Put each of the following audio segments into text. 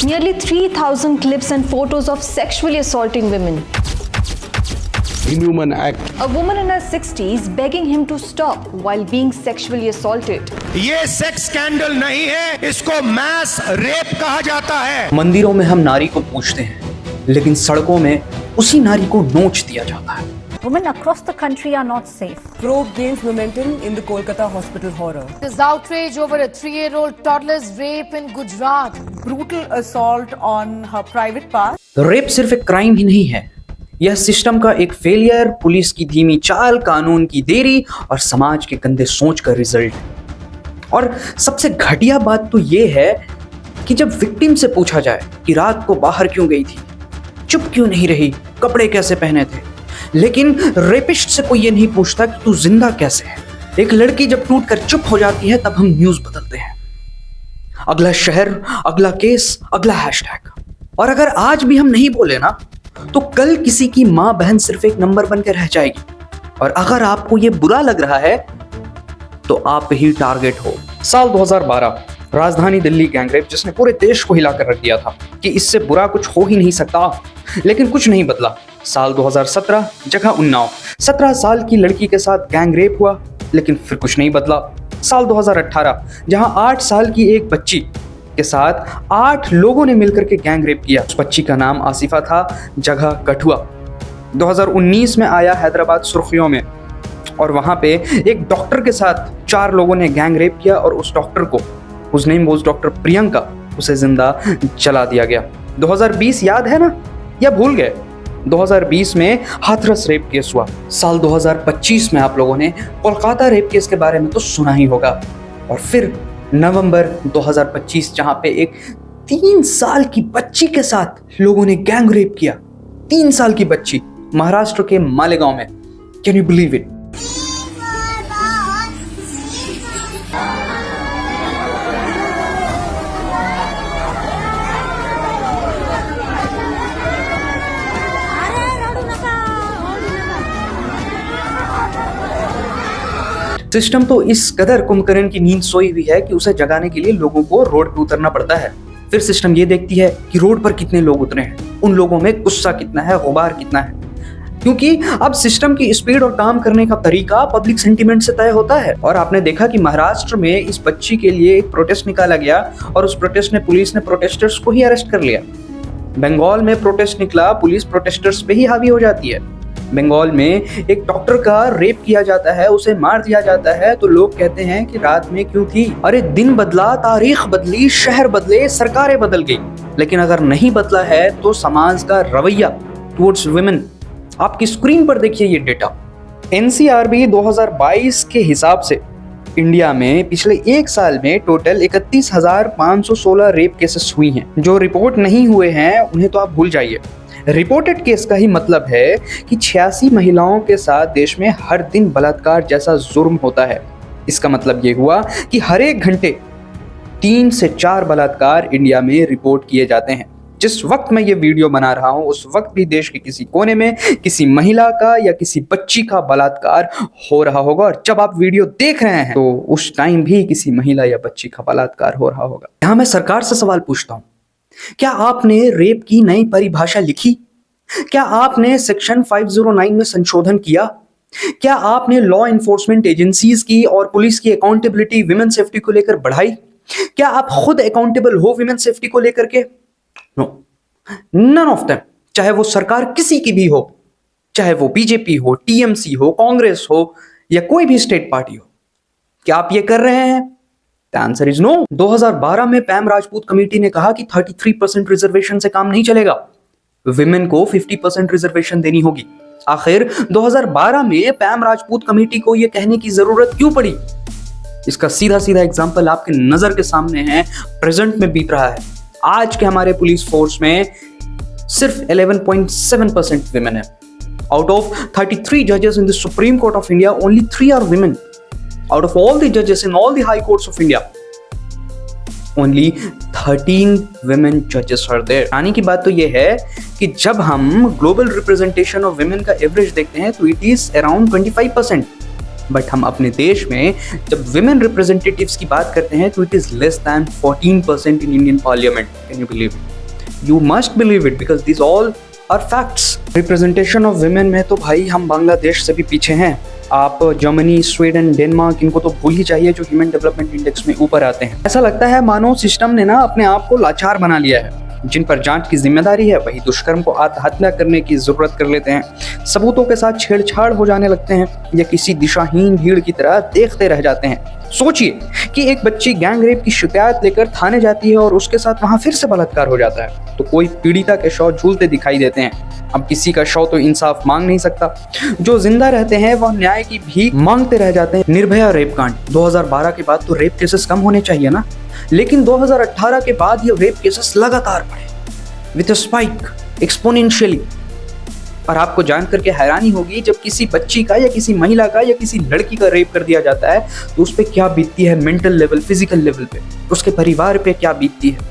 Nearly 3,000 clips and photos of sexually assaulting women. Inhuman act. A woman in her 60s begging him to stop while being sexually assaulted. ये sex scandal नहीं है, इसको mess rape कहा जाता है। मंदिरों में हम नारी को पूजते हैं, लेकिन सड़कों में उसी नारी को नोच दिया जाता है। Women across the country are not safe. Probe gains momentum in the Kolkata hospital horror. There's outrage over a 3-year-old toddler's rape in Gujarat. Brutal assault on her private part. Rape सिर्फ एक crime ही नहीं है, यह system का एक failure, police की धीमी चाल, कानून की देरी और समाज के गंदे सोच का रिजल्ट। और सबसे घटिया बात तो यह है कि जब विक्टिम से पूछा जाए कि रात को बाहर क्यों गई थी, चुप क्यों नहीं रही, कपड़े कैसे पहने थे, लेकिन रेपिस्ट से कोई ये नहीं पूछता कि तू जिंदा कैसे है। एक लड़की जब टूट कर चुप हो जाती है तब हम न्यूज बदलते हैं, अगला शहर, अगला केस, अगला हैशटैग। और अगर आज भी हम नहीं बोले ना, तो कल किसी की मां बहन सिर्फ एक नंबर बनकर रह जाएगी। और अगर आपको ये बुरा लग रहा है तो आप ही टारगेट हो। साल 2012, राजधानी दिल्ली गैंगरेप, जिसने पूरे देश को हिलाकर रख दिया था कि इससे बुरा कुछ हो ही नहीं सकता, लेकिन कुछ नहीं बदला। साल 2017, जगह उन्नाव, 17 साल की लड़की के साथ गैंगरेप हुआ, लेकिन फिर कुछ नहीं बदला। साल 2018, जहां 8 साल की एक बच्ची के साथ 8 लोगों ने मिलकर के गैंगरेप किया। उस बच्ची का नाम आसिफा था, जगह कठुआ। 2019 में आया हैदराबाद सुर्खियों में, और वहां पे एक डॉक्टर के साथ 4 लोगों ने गैंगरेप किया और उस डॉक्टर को, उस नेम वाज डॉक्टर प्रियंका, उसे जिंदा जला दिया गया। 2020 याद है ना, या भूल गए? 2020 में हाथरस रेप केस हुआ। साल 2025 में आप लोगों ने कोलकाता रेप केस के बारे में तो सुना ही होगा। और फिर नवंबर 2025, जहां पे एक 3 साल की बच्ची के साथ लोगों ने गैंग रेप किया। 3 साल की बच्ची, महाराष्ट्र के मालेगांव में। Can you believe it? System तो इस कदर कुंभकर्ण की नींद सोई हुई है कि उसे जगाने के लिए लोगों को रोड पे उतरना पड़ता है। फिर सिस्टम ये देखती है कि रोड पर कितने लोग उतरे हैं, उन लोगों में गुस्सा कितना है, गुबार कितना है, क्योंकि अब सिस्टम की स्पीड और काम करने का तरीका पब्लिक सेंटीमेंट से तय होता है। और आपने देखा कि महाराष्ट्र में इस बच्ची के लिए एक प्रोटेस्ट निकाला गया और उस प्रोटेस्ट में पुलिस ने प्रोटेस्टर्स को ही अरेस्ट कर लिया। बंगाल में प्रोटेस्ट निकला, पुलिस प्रोटेस्टर्स पे ही हावी हो जाती है। बंगाल में एक डॉक्टर का रेप किया जाता है, उसे मार दिया जाता है, तो लोग कहते हैं कि रात में क्यों थी? अरे दिन बदला, तारीख बदली, शहर बदले, सरकारें बदल गई, लेकिन अगर नहीं बदला है तो समाज का रवैया टुवर्ड्स वुमेन। आपकी स्क्रीन पर देखिए ये डेटा। एनसीआरबी 2022 के हिसाब से इंडिया में पिछले 1 साल में टोटल 31,516 रेप केसेस हुई हैं। जो रिपोर्ट नहीं हुए हैं उन्हें तो आप भूल जाइए। रिपोर्टेड केस का ही मतलब है कि 86 महिलाओं के साथ देश में हर दिन बलात्कार जैसा जुर्म होता है। इसका मतलब ये हुआ कि हर एक घंटे 3 से 4 बलात्कार इंडिया में रिपोर्ट किए जाते हैं। जिस वक्त मैं ये वीडियो बना रहा हूं उस वक्त भी देश के किसी कोने में किसी महिला का या किसी बच्ची का बलात्कार हो रहा होगा, और जब आप वीडियो देख रहे हैं तो उस टाइम भी किसी महिला या बच्ची का बलात्कार हो रहा होगा। यहां मैं सरकार से सवाल पूछता हूं, क्या आपने रेप की नई परिभाषा लिखी? क्या आपने सेक्शन 509 में संशोधन किया? क्या आपने लॉ एनफोर्समेंट एजेंसीज की और पुलिस की अकाउंटेबिलिटी विमेन सेफ्टी को लेकर बढ़ाई? क्या आप खुद अकाउंटेबल हो विमेन सेफ्टी को लेकर के? No, none of them. चाहे वो सरकार किसी की भी हो, चाहे वो बीजेपी हो, टीएमसी हो, कांग्रेस हो या कोई भी स्टेट पार्टी हो, क्या आप ये कर रहे हैं? The answer is no। 2012 में पैम राजपूत कमेटी ने कहा कि 33% रिजर्वेशन से काम नहीं चलेगा, विमेन को 50% रिजर्वेशन देनी होगी। आखिर 2012 में पैम राजपूत कमेटी को यह कहने की जरूरत क्यों पड़ी? इसका सीधा सीधा एग्जांपल आपके नजर के सामने है, प्रेजेंट में बीत रहा है। आज के हमारे पुलिस फोर्स में सिर्फ 11.7% विमेन है। आउट ऑफ 33 जजेस in the supreme court of India, only 3 are women. Out of all the judges in all the high courts of India, only 13 women judges are there। आने की बात तो ये है कि जब हम ग्लोबल रिप्रेजेंटेशन ऑफ women का एवरेज देखते हैं तो it is around 25%, बट हम अपने देश में जब women representatives की बात करते हैं तो it is less than 14% in Indian Parliament। Can you believe it? You must believe it because these all are facts. Representation of women में तो भाई हम बांग्लादेश से भी पीछे हैं। आप जर्मनी, स्वीडन, डेनमार्क इनको तो भूल ही चाहिए जो ह्यूमन डेवलपमेंट इंडेक्स में ऊपर आते हैं। ऐसा लगता है मानो सिस्टम ने ना अपने आप को लाचार बना लिया है। जिन पर जांच की जिम्मेदारी है वही दुष्कर्म को आत्महत्या करने की जरूरत कर लेते हैं, सबूतों के साथ छेड़छाड़ हो जाने लगते हैं या किसी दिशाहीन भीड़ की तरह देखते रह जाते हैं। सोचिए कि एक बच्ची गैंग रेप की शिकायत लेकर थाने जाती है और उसके साथ वहां फिर से बलात्कार हो जाता है तो कोई पीड़िता के शव झूलते दिखाई देते हैं। अब किसी का शव तो इंसाफ मांग नहीं सकता, जो जिंदा रहते हैं वह न्याय की भीख मांगते रह जाते हैं। निर्भया रेप कांड 2012 के बाद तो रेप केसेस कम होने चाहिए ना, लेकिन 2018 के बाद ये रेप केसेस लगातार बढ़े विद अ स्पाइक एक्सपोनेंशियली। और आपको जानकर के हैरानी होगी जब किसी बच्ची का या किसी महिला का या किसी लड़की का रेप कर दिया जाता है तो उस पे क्या बीतती है मेंटल लेवल, फिजिकल लेवल पे, उसके परिवार पे क्या बीतती है।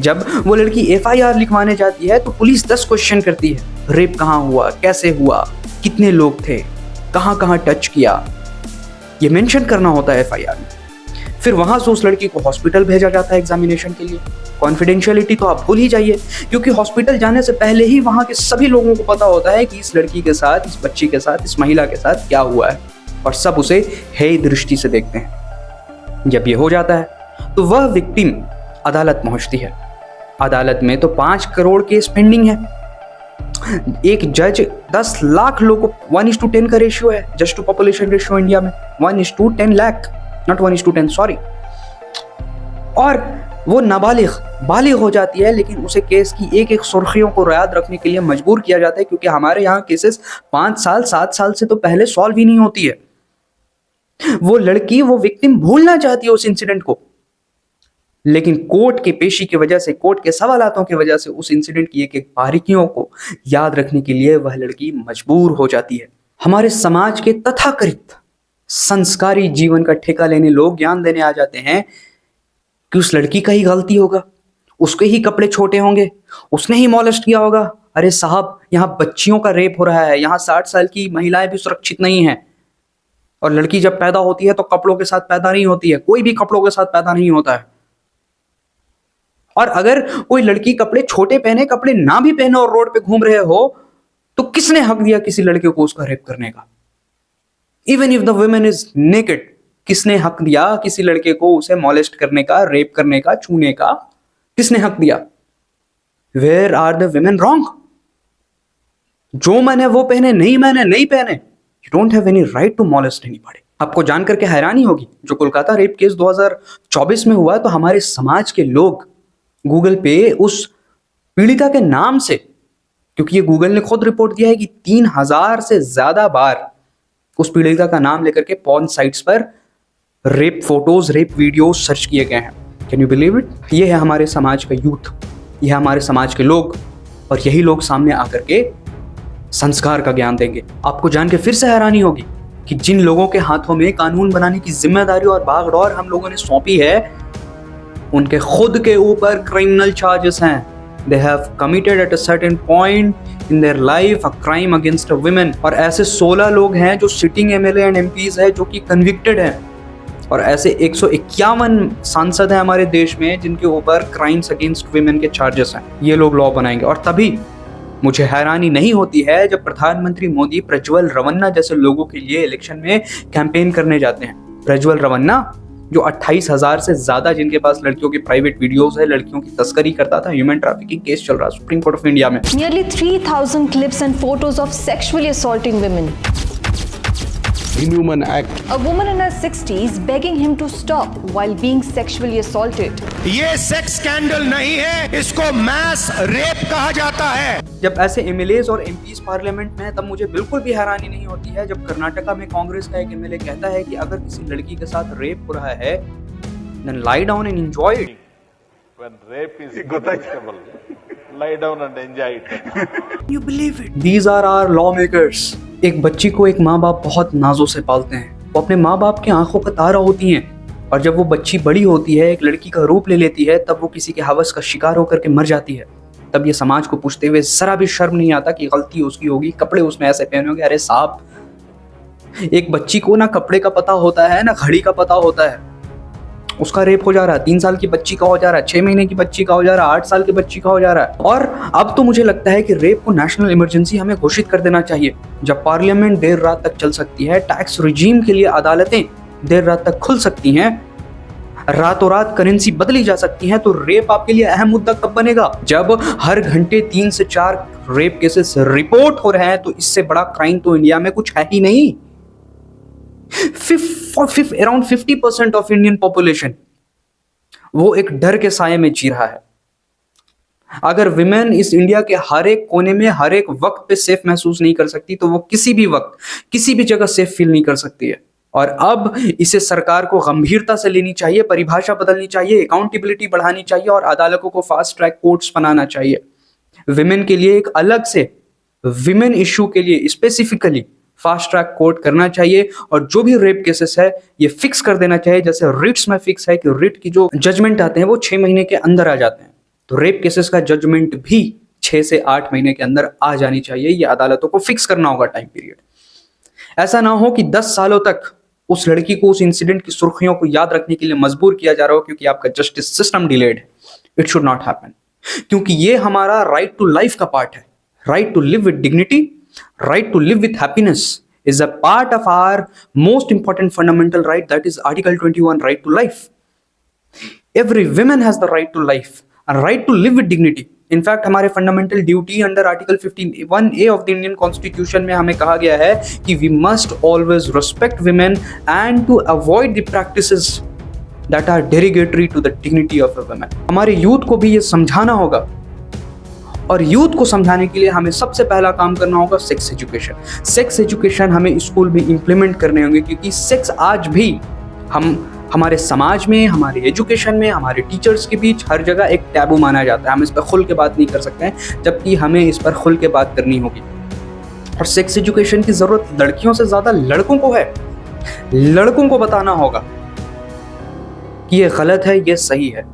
जब वो लड़की FIR लिखवाने जाती है तो पुलिस 10 क्वेश्चन करती है, रेप कहाँ हुआ, कैसे हुआ, कितने लोग थे, कहाँ कहाँ टच किया, ये मेंशन करना होता है FIR में। फिर वहां से उस लड़की को हॉस्पिटल भेजा जाता है एग्जामिनेशन के लिए। कॉन्फिडेंशियलिटी तो आप भूल ही जाइए क्योंकि हॉस्पिटल जाने से पहले ही वहां के सभी लोगों को पता होता है कि इस लड़की के साथ, इस बच्ची के साथ, इस महिला के साथ क्या हुआ है और सब उसे हेय दृष्टि से देखते हैं। जब ये हो जाता है तो वह विक्टिम अदालत पहुंचती है। अदालत में तो 5 करोड़ केस पेंडिंग है। एक जज 10 लाख लोगों को 1:10 का रेशियो है, just to population ratio India में 1:10 लाख, नॉट 1:10 सॉरी। और वो नाबालिग बालिग हो जाती है लेकिन उसे केस की एक एक सुर्खियों को याद रखने के लिए मजबूर किया जाता है क्योंकि हमारे यहाँ केसेस 5 साल 7 साल से तो पहले सॉल्व ही नहीं होती है। वो लड़की, वो विक्टिम भूलना चाहती है उस इंसिडेंट को, लेकिन कोर्ट के पेशी की वजह से, कोर्ट के सवालातों की वजह से उस इंसिडेंट की एक एक बारीकियों को याद रखने के लिए वह लड़की मजबूर हो जाती है। हमारे समाज के तथाकथित संस्कारी जीवन का ठेका लेने लोग ज्ञान देने आ जाते हैं कि उस लड़की का ही गलती होगा, उसके ही कपड़े छोटे होंगे, उसने ही मॉलेस्ट किया होगा। अरे साहब, यहाँ बच्चियों का रेप हो रहा है, यहाँ 60 साल की महिलाएं भी सुरक्षित नहीं हैं। और लड़की जब पैदा होती है तो कपड़ों के साथ पैदा नहीं होती है, कोई भी कपड़ों के साथ पैदा नहीं होता है। और अगर कोई लड़की कपड़े छोटे पहने, कपड़े ना भी पहने और रोड पे घूम रहे हो तो किसने हक दिया किसी लड़के को उसका रेप करने का? Even if the woman is naked, किसने हक दिया किसी लड़के को उसे मॉलेस्ट करने का, रेप करने का, छूने का? किसने हक दिया? Where are the women wrong? जो मैंने वो पहने, नहीं मैंने नहीं पहने, you don't have any right to molest anybody. आपको जानकर के हैरानी होगी, जो कोलकाता रेप केस 2024 में हुआ तो हमारे समाज के लोग गूगल पे उस पीड़िता के नाम से, क्योंकि ये गूगल ने खुद रिपोर्ट दिया है कि 3000 से ज्यादा बार उस पीड़िता का नाम लेकर के पॉर्न साइट्स पर rape photos, rape videos search किए गए हैं। Can you believe it? ये है हमारे समाज का यूथ, ये है हमारे समाज के लोग, और यही लोग सामने आकर के संस्कार का ज्ञान देंगे। आपको जान के फिर से हैरानी होगी कि जिन लोगों के हाथों में कानून बनाने की जिम्मेदारी और बागडोर हम लोगों ने सौंपी है, उनके खुद के ऊपर क्रिमिनल चार्जेस हैं। They have committed at a certain point in their life a crime against a woman। और ऐसे 16 लोग हैं जो सिटिंग MLA एंड MPs है जो कि कन्विक्टेड हैं, और ऐसे 151 सांसद हैं हमारे देश में जिनके ऊपर क्राइम्स अगेंस्ट वुमेन के चार्जेस हैं। ये लोग लॉ बनाएंगे। और तभी मुझे हैरानी नहीं होती है जब प्रधानमंत्री मोदी प्रज्वल रवन्ना जैसे लोगों के लिए इलेक्शन में कैंपेन करने जाते हैं। प्रज्वल रवन्ना जो 28,000 से ज्यादा जिनके पास लड़कियों की प्राइवेट वीडियोस है, लड़कियों की तस्करी करता था, ह्यूमन ट्रैफिकिंग केस चल रहा है सुप्रीम कोर्ट ऑफ इंडिया में। Nearly 3,000 clips and photos of sexually assaulting women. Inhuman act. A woman in her 60s begging him to stop while being sexually assaulted. ये सेक्स स्कैंडल नहीं है, इसको mess rape कहा जाता है। जब ऐसे MLAs और MPs पार्लियामेंट में हैं, तब मुझे बिल्कुल भी हैरानी नहीं होती है जब कर्नाटका में कांग्रेस का एक MLA कहता है कि अगर किसी लड़की के साथ रेप हो रहा है, then lie down and enjoy it. When rape is detestable, lie down and enjoy it. You believe it? These are our lawmakers. एक बच्ची को एक माँ बाप बहुत नाजों से पालते हैं, वो अपने माँ बाप की आंखों का तारा होती हैं, और जब वो बच्ची बड़ी होती है, एक लड़की का रूप ले लेती है, तब वो किसी के हवस का शिकार होकर के मर जाती है। तब ये समाज को पूछते हुए जरा भी शर्म नहीं आता कि गलती उसकी होगी, कपड़े उसमें ऐसे पहने होंगे। अरे साहब, एक बच्ची को ना कपड़े का पता होता है ना घड़ी का पता होता है, उसका रेप हो जा रहा है, 3 साल की बच्ची का हो जा रहा है, 6 महीने की बच्ची का हो जा रहा है, 8 साल की बच्ची का हो जा रहा है। और अब तो मुझे लगता है कि रेप को नेशनल इमरजेंसी हमें घोषित कर देना चाहिए। जब पार्लियामेंट देर रात तक चल सकती है, टैक्स रिजीम के लिए अदालतें देर रात तक खुल सकती हैं, रातों रात करेंसी बदली जा सकती है, तो रेप आपके लिए अहम मुद्दा कब बनेगा? जब हर घंटे 3 से 4 रेप केसेस रिपोर्ट हो रहे हैं, तो इससे बड़ा क्राइम तो इंडिया में कुछ है ही नहीं। अराउंड 50% ऑफ इंडियन पॉपुलेशन वो एक डर के साये में जी रहा है। अगर विमेन इस इंडिया के हर एक कोने में हर एक वक्त पे सेफ महसूस नहीं कर सकती, तो वो किसी भी वक्त किसी भी जगह सेफ फील नहीं कर सकती है। और अब इसे सरकार को गंभीरता से लेनी चाहिए, परिभाषा बदलनी चाहिए, अकाउंटेबिलिटी बढ़ानी चाहिए और अदालतों को फास्ट ट्रैक कोर्ट्स बनाना चाहिए। विमेन के लिए एक अलग से विमेन इश्यू के लिए स्पेसिफिकली फास्ट ट्रैक कोर्ट करना चाहिए और जो भी रेप केसेस है ये फिक्स कर देना चाहिए। जैसे रिट्स में फिक्स है कि रिट की जो जजमेंट आते हैं वो 6 महीने के अंदर आ जाते हैं, तो रेप केसेस का जजमेंट भी 6 से 8 महीने के अंदर आ जानी चाहिए। ये अदालतों को फिक्स करना होगा टाइम पीरियड। ऐसा ना हो कि 10 सालों तक उस लड़की को उस इंसिडेंट की सुर्खियों को याद रखने के लिए मजबूर किया जा रहा हो क्योंकि आपका जस्टिस सिस्टम डिलेड है। इट शुड नॉट हैपन, क्योंकि ये हमारा राइट टू लाइफ का पार्ट है। Right to live with dignity, right to live with happiness is a part of our most important fundamental right, that is Article 21, right to life. Every woman has the right to life and right to live with dignity. In fact, हमारे fundamental duty under Article 51A of the Indian Constitution में हमें कहा गया है कि we must always respect women and to avoid the practices that are derogatory to the dignity of a woman. हमारे youth को भी ये समझाना होगा और यूथ को समझाने के लिए हमें सबसे पहला काम करना होगा सेक्स एजुकेशन। सेक्स एजुकेशन हमें स्कूल में इंप्लीमेंट करने होंगे क्योंकि सेक्स आज भी हमारे समाज में, हमारे एजुकेशन में, हमारे टीचर्स के बीच हर जगह एक टैबू माना जाता है। हम इस पर खुल के बात नहीं कर सकते हैं, जबकि हमें इस पर खुल के बात करनी होगी। और सेक्स एजुकेशन की ज़रूरत लड़कियों से ज़्यादा लड़कों को है। लड़कों को बताना होगा कि ये गलत है, ये सही है।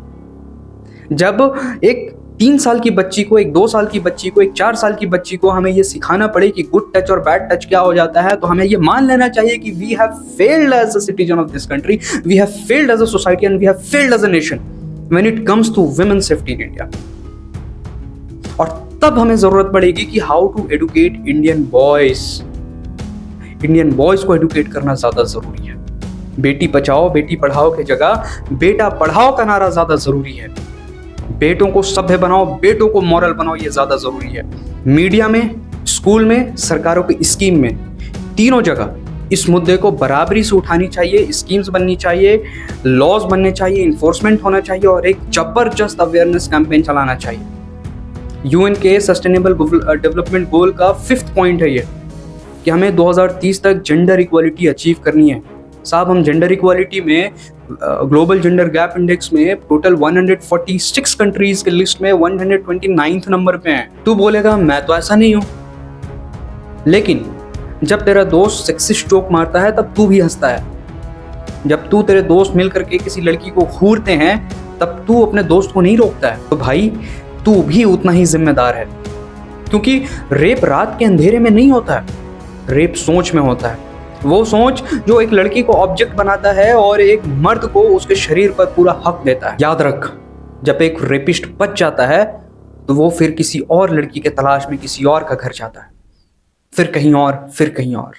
जब एक 3 साल की बच्ची को, एक 2 साल की बच्ची को, एक 4 साल की बच्ची को हमें ये सिखाना पड़े कि गुड टच और बैड टच क्या हो जाता है, तो हमें ये मान लेना चाहिए कि we have failed as a citizen of this country, we have failed as a society and we have failed as a nation when it comes to women safety in India. और तब हमें जरूरत पड़ेगी कि how to educate Indian boys. Indian boys को educate करना ज्यादा जरूरी है। बेटी बचाओ बेटी पढ़ाओ की जगह बेटा पढ़ाओ का नारा ज्यादा जरूरी है। बेटों को सभ्य बनाओ, बेटों को मॉरल बनाओ, ये ज्यादा जरूरी है। मीडिया में, स्कूल में, सरकारों की स्कीम में, तीनों जगह इस मुद्दे को बराबरी से उठानी चाहिए। स्कीम्स बननी चाहिए, लॉज बनने चाहिए, इन्फोर्समेंट होना चाहिए और एक जबरदस्त अवेयरनेस कैंपेन चलाना चाहिए। यूएन के सस्टेनेबल डेवलपमेंट गोल का 5th पॉइंट है ये कि हमें 2030 तक जेंडर इक्वालिटी अचीव करनी है। साहब, हम जेंडर इक्वालिटी में ग्लोबल जेंडर गैप इंडेक्स में टोटल 146 कंट्रीज के लिस्ट में 129th नंबर पे हैं। तू बोलेगा मैं तो ऐसा नहीं हूं, लेकिन जब तेरा दोस्त सेक्सिस्ट जोक मारता है तब तू भी हंसता है। जब तू तेरे दोस्त मिल करके किसी लड़की को घूरते हैं तब तू अपने दोस्त को नहीं रोकता है। तो भाई तू भी उतना ही जिम्मेदार है, क्योंकि रेप रात के अंधेरे में नहीं होता है, रेप सोच में होता है। वो सोच जो एक लड़की को ऑब्जेक्ट बनाता है और एक मर्द को उसके शरीर पर पूरा हक देता है। याद रख, जब एक रेपिस्ट बच जाता है तो वो फिर किसी और लड़की के तलाश में किसी और का घर जाता है, फिर कहीं और, फिर कहीं और।